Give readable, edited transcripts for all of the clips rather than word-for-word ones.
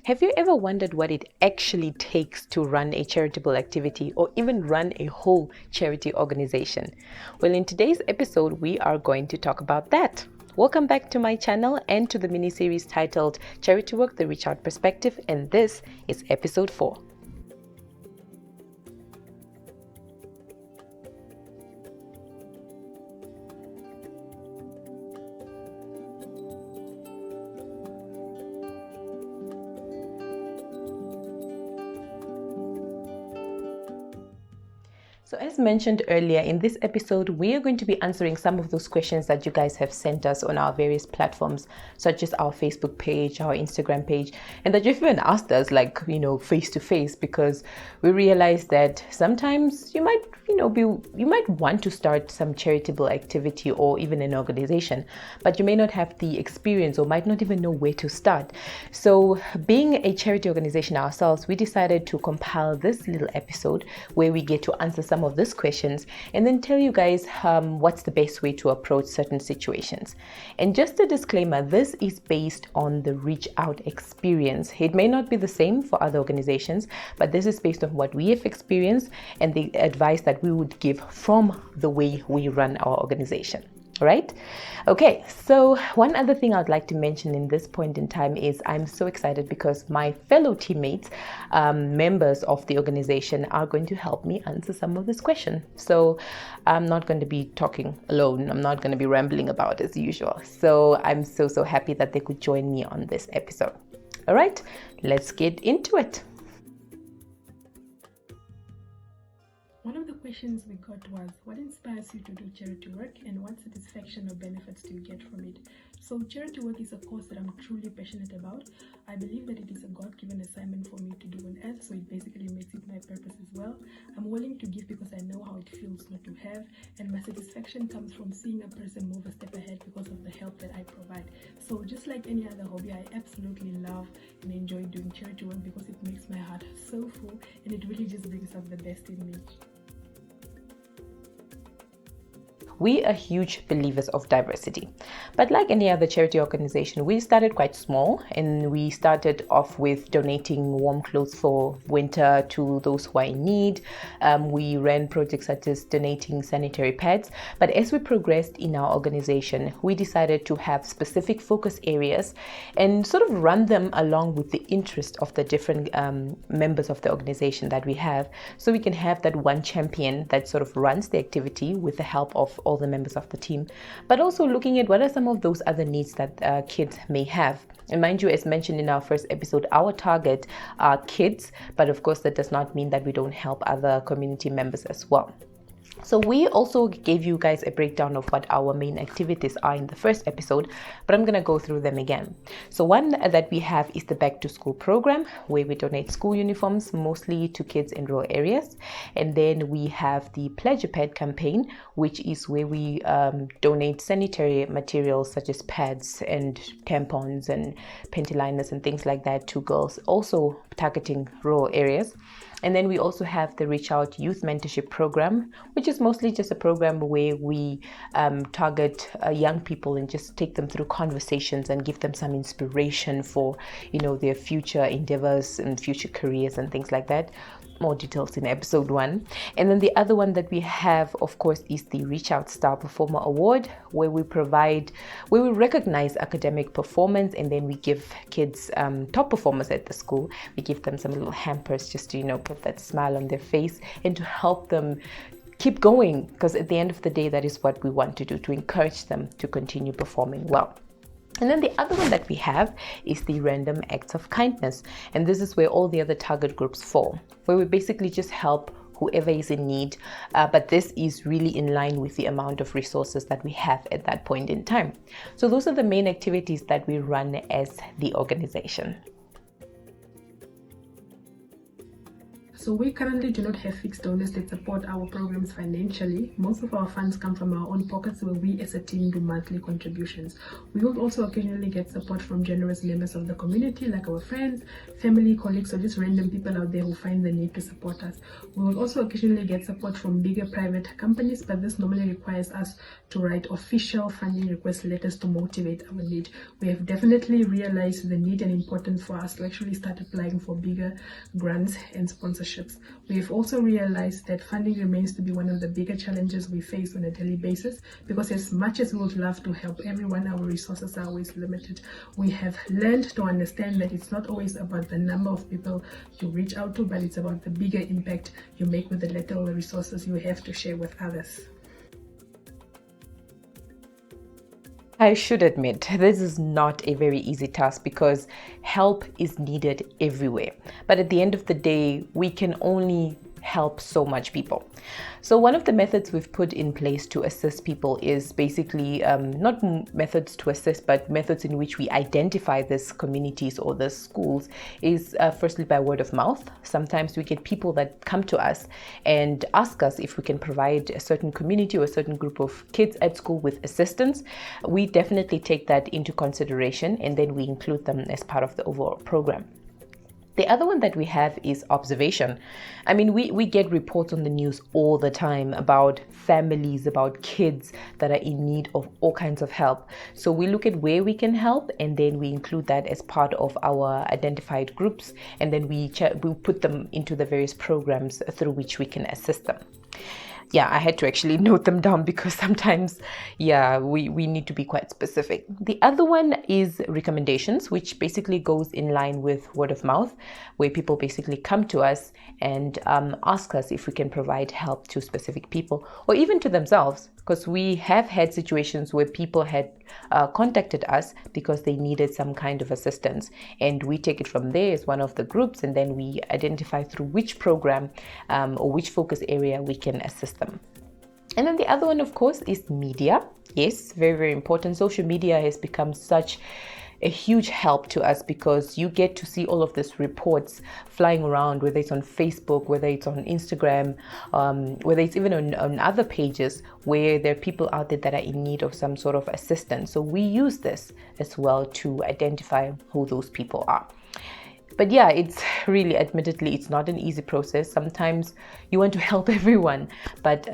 Have you ever wondered what it actually takes to run a charitable activity or even run a whole charity organization? Well, in today's episode, we are going to talk about that. Welcome back to my channel and to the mini-series titled Charity Work, the Reach Out Perspective, and this is episode 4. So as mentioned earlier, in this episode, we are going to be answering some of those questions that you guys have sent us on our various platforms, such as our Facebook page, our Instagram page, and that you've even asked us face to face, because we realized that sometimes you might want to start some charitable activity or even an organization, but you may not have the experience or might not even know where to start. So being a charity organization ourselves, we decided to compile this little episode where we get to answer some of these questions and then tell you guys what's the best way to approach certain situations. And just a disclaimer, this is based on the Reach Out experience. It may not be the same for other organizations, but this is based on what we have experienced and the advice that we would give from the way we run our organization. Right? Okay, so one other thing I'd like to mention in this point in time is I'm so excited because my fellow teammates, members of the organization, are going to help me answer some of this question. So I'm not going to be talking alone. I'm not going to be rambling about as usual. So I'm so happy that they could join me on this episode. All right, let's get into it. One of the questions we got was, what inspires you to do charity work and what satisfaction or benefits do you get from it? So charity work is a cause that I'm truly passionate about. I believe that it is a God-given assignment for me to do on earth, so it basically makes it my purpose as well. I'm willing to give because I know how it feels not to have, and my satisfaction comes from seeing a person move a step ahead because of the help that I provide. So just like any other hobby, I absolutely love and enjoy doing charity work because it makes my heart so full and it really just brings out the best in me. We are huge believers of diversity, but like any other charity organization, we started quite small, and we started off with donating warm clothes for winter to those who are in need. We ran projects such as donating sanitary pads, but as we progressed in our organization, we decided to have specific focus areas and sort of run them along with the interest of the different members of the organization that we have, so we can have that one champion that sort of runs the activity with the help of all the members of the team, but also looking at what are some of those other needs that kids may have. And mind you, as mentioned in our first episode, our target are kids, but of course that does not mean that we don't help other community members as well. So we also gave you guys a breakdown of what our main activities are in the first episode, but I'm going to go through them again. So one that we have is the Back to School program, where we donate school uniforms mostly to kids in rural areas. And then we have the Pledge a Pad campaign, which is where we donate sanitary materials such as pads and tampons and panty liners and things like that to girls, also targeting rural areas. And then we also have the Reach Out Youth Mentorship Program, which is mostly just a program where we target young people and just take them through conversations and give them some inspiration for, their future endeavors and future careers and things like that. More details in episode 1. And then the other one that we have, of course, is the Reach Out Star Performer Award, where we recognize academic performance, and then we give kids top performers at the school. We give them some little hampers just to put that smile on their face and to help them keep going, because at the end of the day, that is what we want to do, to encourage them to continue performing well. And then the other one that we have is the Random Acts of Kindness. And this is where all the other target groups fall, where we basically just help whoever is in need. But this is really in line with the amount of resources that we have at that point in time. So those are the main activities that we run as the organization. So we currently do not have fixed donors that support our programs financially. Most of our funds come from our own pockets, where we as a team do monthly contributions. We will also occasionally get support from generous members of the community, like our friends, family, colleagues, or just random people out there who find the need to support us. We will also occasionally get support from bigger private companies, but this normally requires us to write official funding request letters to motivate our need. We have definitely realized the need and importance for us to actually start applying for bigger grants and sponsorships. We have also realized that funding remains to be one of the bigger challenges we face on a daily basis, because as much as we would love to help everyone, our resources are always limited. We have learned to understand that it's not always about the number of people you reach out to, but it's about the bigger impact you make with the little resources you have to share with others. I should admit, this is not a very easy task because help is needed everywhere. But at the end of the day, we can only help so much people. So one of the methods we've put in place to assist people is basically not methods to assist, but methods in which we identify these communities or the schools is firstly by word of mouth. Sometimes we get people that come to us and ask us if we can provide a certain community or a certain group of kids at school with assistance. We definitely take that into consideration, and then we include them as part of the overall program. The other one that we have is observation. I mean, we get reports on the news all the time about families, about kids that are in need of all kinds of help. So we look at where we can help, and then we include that as part of our identified groups, and then we put them into the various programs through which we can assist them. Yeah, I had to actually note them down because sometimes, we need to be quite specific. The other one is recommendations, which basically goes in line with word of mouth, where people basically come to us and ask us if we can provide help to specific people or even to themselves, because we have had situations where people had contacted us because they needed some kind of assistance, and we take it from there as one of the groups, and then we identify through which program or which focus area we can assist them. And then the other one, of course, is media. Yes, very, very important. Social media has become such a huge help to us because you get to see all of these reports flying around, whether it's on Facebook, whether it's on Instagram, whether it's even on other pages where there are people out there that are in need of some sort of assistance. So we use this as well to identify who those people are. But yeah, it's really, admittedly, it's not an easy process. Sometimes you want to help everyone, but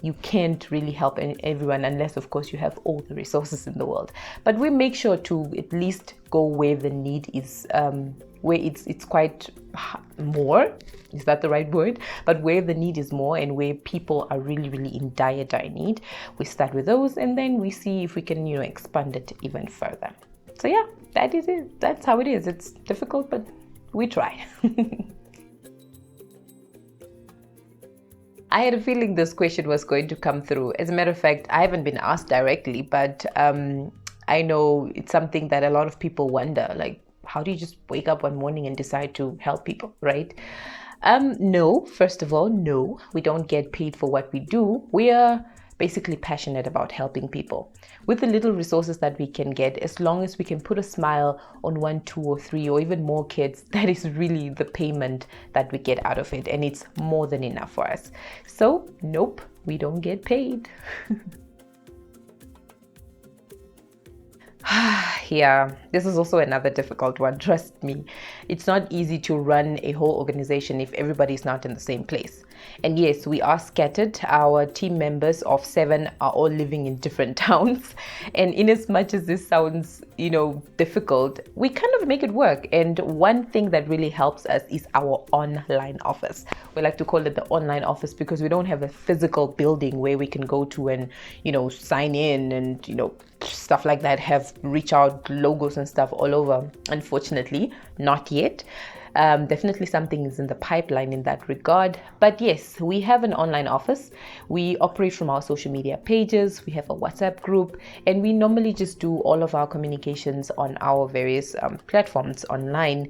you can't really help everyone unless, of course, you have all the resources in the world. But we make sure to at least go where the need is, where it's quite more. Is that the right word? But where the need is more and where people are really, really in dire need, we start with those, and then we see if we can, expand it even further. So yeah, that is it. That's how it is. It's difficult, but we try. I had a feeling this question was going to come through. As a matter of fact, I haven't been asked directly, but I know it's something that a lot of people wonder, like, how do you just wake up one morning and decide to help people, right? No, first of all, no, we don't get paid for what we do. We are basically passionate about helping people with the little resources that we can get. As long as we can put a smile on 1, 2, or 3 or even more kids, that is really the payment that we get out of it, and it's more than enough for us. So nope, we don't get paid. Yeah, this is also another difficult one. Trust me, it's not easy to run a whole organization if everybody's not in the same place. And yes, we are scattered. Our team members of 7 are all living in different towns. And in as much as this sounds, difficult, we kind of make it work. And one thing that really helps us is our online office. We like to call it the online office because we don't have a physical building where we can go to and, sign in and, stuff like that, have ReachOut logos and stuff all over. Unfortunately, not yet. Definitely something is in the pipeline in that regard. But yes, we have an online office. We operate from our social media pages. We have a WhatsApp group, and we normally just do all of our communications on our various platforms online.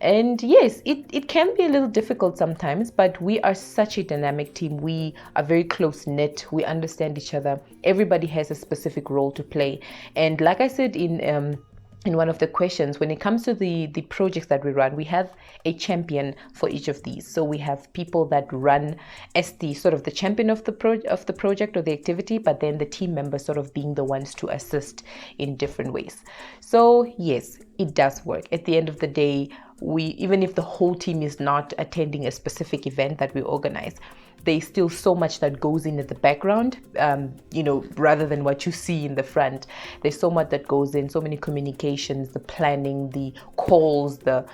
And yes, it can be a little difficult sometimes, but we are such a dynamic team. We are very close knit. We understand each other. Everybody has a specific role to play. And like I said in in one of the questions, when it comes to the projects that we run, we have a champion for each of these. So we have people that run as the sort of the champion of the project or the activity, but then the team members sort of being the ones to assist in different ways. So yes, it does work. At the end of the day, even if the whole team is not attending a specific event that we organize, there's still so much that goes in at the background, rather than what you see in the front. There's so much that goes in, so many communications, the planning, the calls, a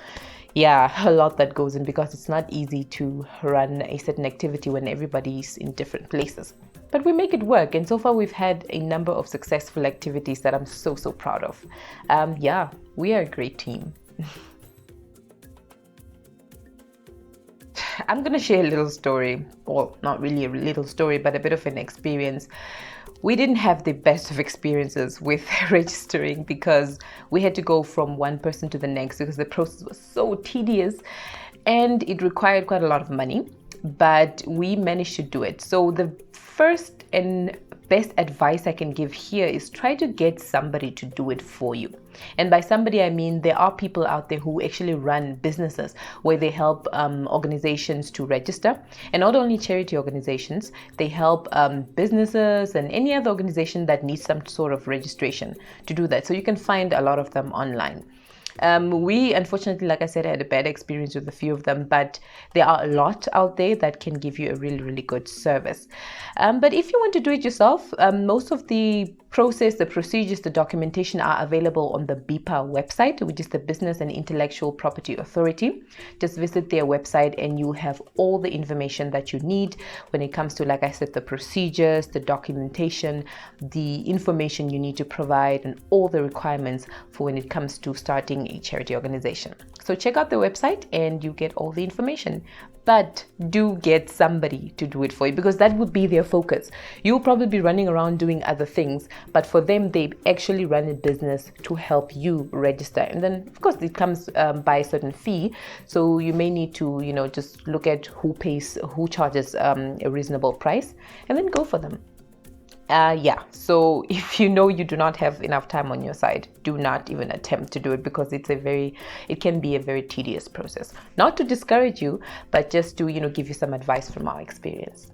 lot that goes in, because it's not easy to run a certain activity when everybody's in different places. But we make it work, and so far we've had a number of successful activities that I'm so proud of. We are a great team. I'm going to share a little story, well, not really a little story, but a bit of an experience. We didn't have the best of experiences with registering, because we had to go from one person to the next, because the process was so tedious and it required quite a lot of money, but we managed to do it. So the first and best advice I can give here is try to get somebody to do it for you. And by somebody, I mean there are people out there who actually run businesses where they help organizations to register. And not only charity organizations, they help businesses and any other organization that needs some sort of registration to do that. So you can find a lot of them online. We unfortunately, like I said, had a bad experience with a few of them, but there are a lot out there that can give you a really good service. But if you want to do it yourself, most of the process, the procedures, the documentation are available on the BIPA website, which is the Business and Intellectual Property Authority. Just visit their website and you have all the information that you need when it comes to, like I said, the procedures, the documentation, the information you need to provide, and all the requirements for when it comes to starting a charity organization. So check out the website and you get all the information. But do get somebody to do it for you, because that would be their focus. You'll probably be running around doing other things, but for them, they actually run a business to help you register. And then, of course, it comes by a certain fee. So you may need to, just look at who charges a reasonable price, and then go for them. So if you know you do not have enough time on your side, do not even attempt to do it, because it can be a very tedious process. Not to discourage you, but just to, give you some advice from our experience.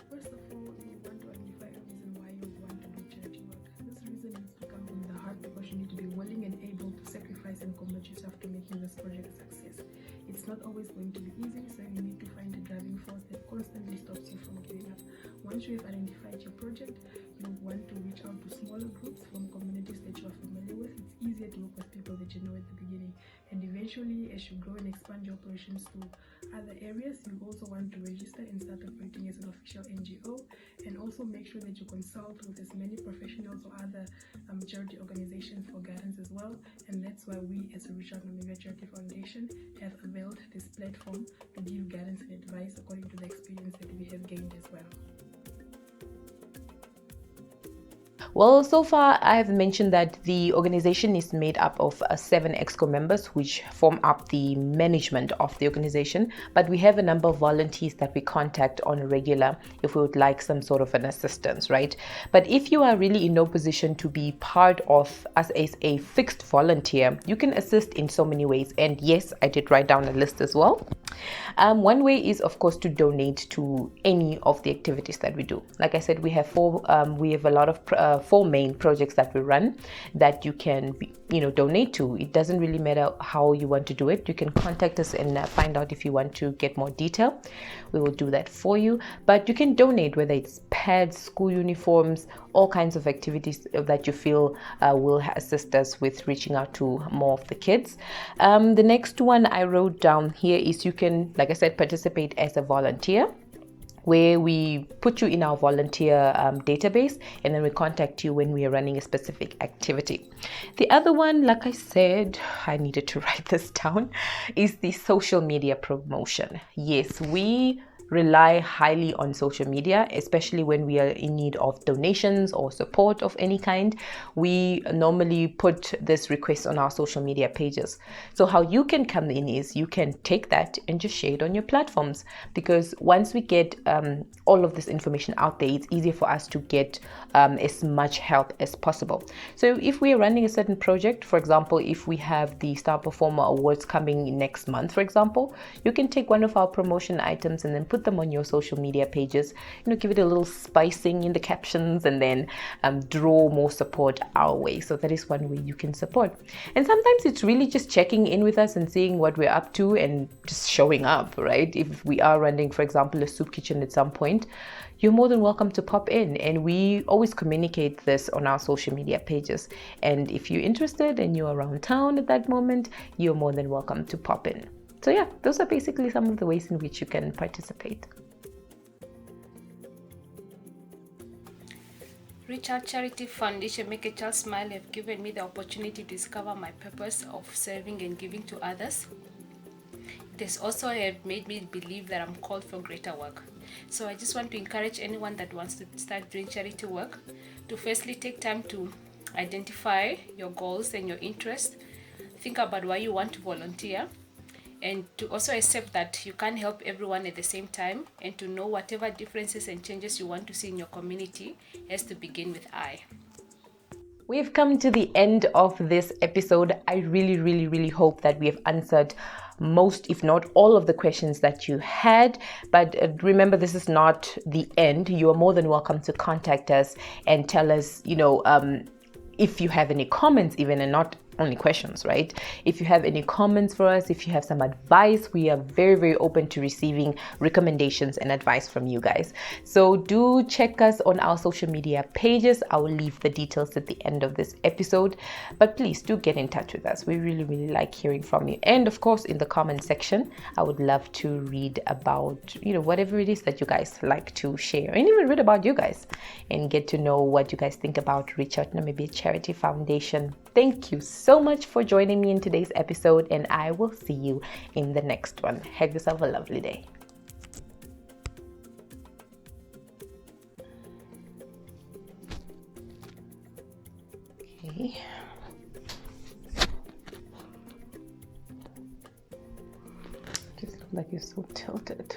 First of all, you want to identify a reason why you want to do charity work. This reason needs to come from the heart, because you need to be willing and able to sacrifice and commit yourself to making this project a success. It's not always going to be easy, so you need to find a driving force that constantly stops you from giving up. Once you have identified your project, you want to reach out to smaller groups from communities that you are familiar with. It's easier to work with people that you know at the beginning, and eventually, as you grow and expand your operations to other areas, you also want to register and start operating as an official NGO, and also make sure that you consult with as many professionals or other charity organizations for guidance as well. And that's why we as a ReachOut Charity Foundation have availed this platform to give guidance and advice according to the experience that we have gained as well. Well, so far I have mentioned that the organization is made up of 7 EXCO members, which form up the management of the organization, but we have a number of volunteers that we contact on a regular if we would like some sort of an assistance, right? But if you are really in no position to be part of us as a fixed volunteer, you can assist in so many ways. And yes, I did write down a list as well. One way is, of course, to donate to any of the activities that we do. Like I said, we have a lot of 4 main projects that we run that you can donate to. It doesn't really matter how you want to do it. You can contact us and find out if you want to get more detail. We will do that for you. But you can donate, whether it's pads, school uniforms, all kinds of activities that you feel will assist us with reaching out to more of the kids. The next one I wrote down here is you can, like I said, participate as a volunteer, where we put you in our volunteer database, and then we contact you when we are running a specific activity. The other one, like I said, I needed to write this down, is the social media promotion. Yes, we rely highly on social media, especially when we are in need of donations or support of any kind. We normally put this request on our social media pages. So how you can come in is you can take that and just share it on your platforms, because once we get all of this information out there, it's easier for us to get as much help as possible. So if we are running a certain project, for example, if we have the Star Performer Awards coming next month, for example, you can take one of our promotion items and then put them on your social media pages, give it a little spicing in the captions, and then draw more support our way. So that is one way you can support. And sometimes it's really just checking in with us and seeing what we're up to and just showing up, right? If we are running, for example, a soup kitchen at some point, you're more than welcome to pop in, and we always communicate this on our social media pages. And if you're interested and you're around town at that moment, you're more than welcome to pop in. So yeah, those are basically some of the ways in which you can participate. ReachOut Charity Foundation Make a Child Smile have given me the opportunity to discover my purpose of serving and giving to others. This also have made me believe that I'm called for greater work. So I just want to encourage anyone that wants to start doing charity work to firstly take time to identify your goals and your interests, think about why you want to volunteer, and to also accept that you can't help everyone at the same time, and to know whatever differences and changes you want to see in your community has to begin with I. We've come to the end of this episode. I really hope that we have answered most, if not all, of the questions that you had. But remember, this is not the end. You are more than welcome to contact us and tell us, if you have any comments even, and not only questions, right? If you have any comments for us, if you have some advice, we are very open to receiving recommendations and advice from you guys. So do check us on our social media pages. I will leave the details at the end of this episode, but please do get in touch with us. We really like hearing from you. And of course, in the comment section, I would love to read about, whatever it is that you guys like to share, and even read about you guys and get to know what you guys think about ReachOut Namibia Charity Foundation. Thank you so much for joining me in today's episode, and I will see you in the next one. Have yourself a lovely day. Okay. Just look like you're so tilted.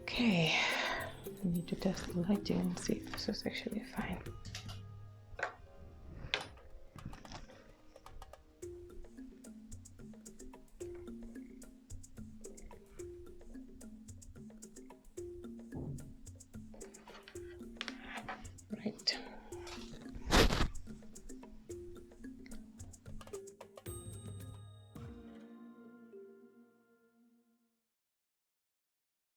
Okay, I need to test the lighting and see if this is actually fine.